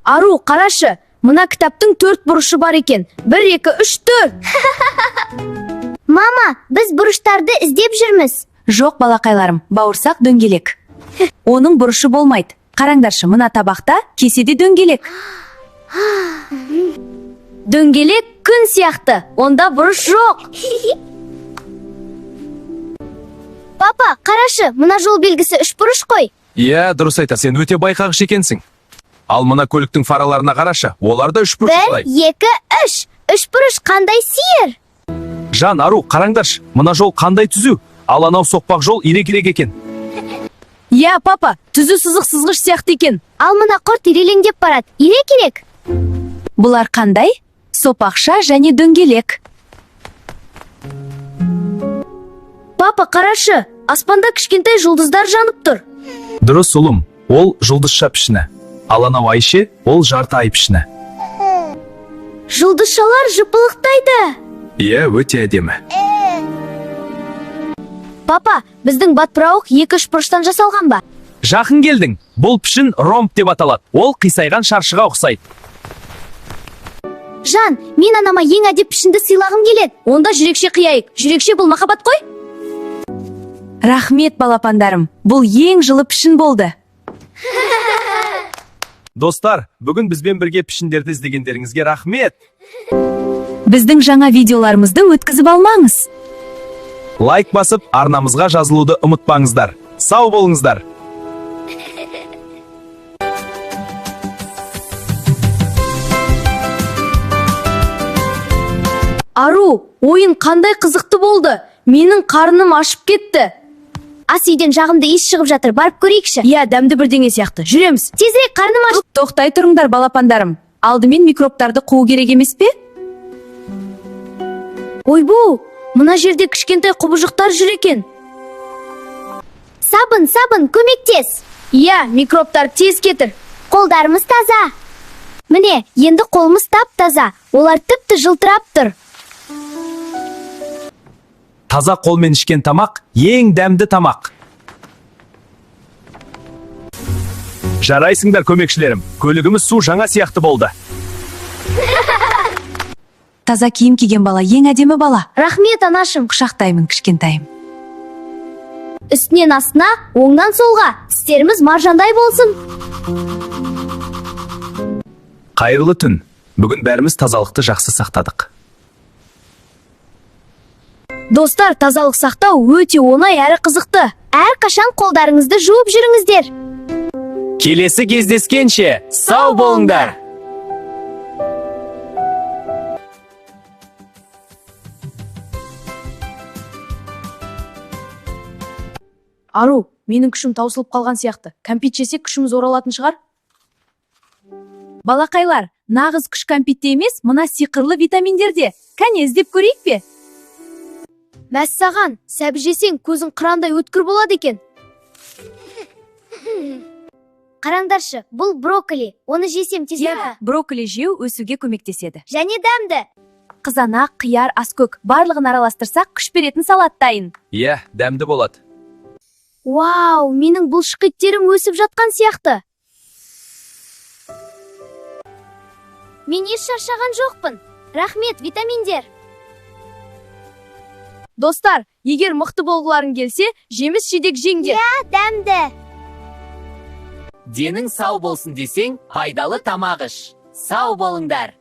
Ару, қарашы, мына кітаптың 4 бұрышы бар екен. 1, 2, 3, 4. Мама, біз бұрыштарды іздеп жүрміз. Жоқ, балақайларым, бауырсақ дөңгелек. Оның бұрышы болмайды. Қараңдаршы, мына табақта кеседе дөңгелек. Дөңгелек күн сияқты, онда бұрыш жоқ. Папа, қарашы, мына жол белгісі 3 бұрыш қой. Иә, дұрыс айта, сен өте байқағыш екенсің. Ал мына көліктің фараларына қарашы, олар да 3 бұрыш 1, 2, 3. 3 бұрыш қандай сиыр? Жан, Ару, қараңдаршы, мына жол қандай түзу, ал анау соқпақ жол ирек-ирек екен. Иә, папа, түзу сызық сызғыш сияқты екен. Ал мына құрт ирелеңдеп барады, ирек-ирек. Бұлар қандай? Сопақша және дөңгелек. Папа, қарашы, аспанда кішкентай жұлдыздар жанып тұр. Дұрыс ұлым, ол жұлдызша пішіні. Ал анау айше, ол жарты ай пішіні. Жұлдызшалар жыпылықтайды. Иә, өте әдемі. Папа, біздің батпырауық 2-3 бұрыштан жасалған ба? Жақын келдің, бұл пішін ромб деп аталады. Ол қисайған шаршыға ұқсайды. Жан, мен анама ең әдеп пішінді сыйлағым келеді. Онда жүрекше қияйық. Жүрекше бұл махаббат қой? Рахмет, балапандарым. Бұл ең жылы пішін болды. Достар, бүгін бізбен бірге пішіндерді іздегендеріңізге рахмет. Біздің жаңа видеоларымызды өткізіп алмаңыз. Лайк басып, арнамызға жазылуды ұмытпаңыздар. Сау болыңыздар. Ару, ойын қандай қызықты болды. Менің қарным ашып кетті. Ас үйден жағымды иіс шығып жатыр, барып көрейікші. Иә, дәмді бірдеңе сияқты. Жүреміз. Тезірек, қарным ашып. Тоқтай тұрыңдар, балапандарым. Алдымен микробтарды қуу керек емес пе? Ойбу, мына жерде кішкентай құбыжықтар жүр екен. Сабын, көмектес. Иә, микробтар тез кетір. Қолдарымыз таза. Міне, енді қолымыз тап-таза. Олар тіпті жылтырап тұр. Таза қолмен ішкен тамақ ең дәмді тамақ. Жарайсыңдар, көмекшілерім. Көлігіміз су жаңа сияқты болды. Таза киім киген бала ең әдемі бала. Рахмет, анашым. Құшақтаймын, кішкентайым. Үстінен астына, оңнан солға. Тістеріміз маржандай болсын. Қайырлы түн. Бүгін бәріміз тазалықты жақсы сақтадық. Достар, тазалық сақтау өте оңай әрі қызықты. Әрқашан қолдарыңызды жуып жүріңіздер. Келесі кездескенше, сау болыңдар. Ару, менің күшім таусылып қалған сияқты. Кәмпит жесек күшіміз оралатын шығар? Балақайлар, нағыз күш кәмпитте емес, мына сиқырлы витаминдерде. Кәне іздеп көрейік пе? Мәссаған, сәбіз жесең көзің қырандай өткір болады екен. Қараңдаршы, бұл брокколи. Оны жесем тезірек. Брокколи жеу өсуге көмектеседі. Және дәмді. Қызанақ, қияр, аскөк, барлығын араластырсақ, күш беретін салат дайын. Иә, дәмді болады. Вау, менің бұлшық еттерім өсіп жатқан сияқты. Мен еш шаршаған жоқпын. Рахмет, витаминдер. Достар, егер мықты болғыларың келсе, жеміс жидек жеңдер. Дәмді. Денің сау болсын десең, пайдалы тамақ іш. Сау болыңдар.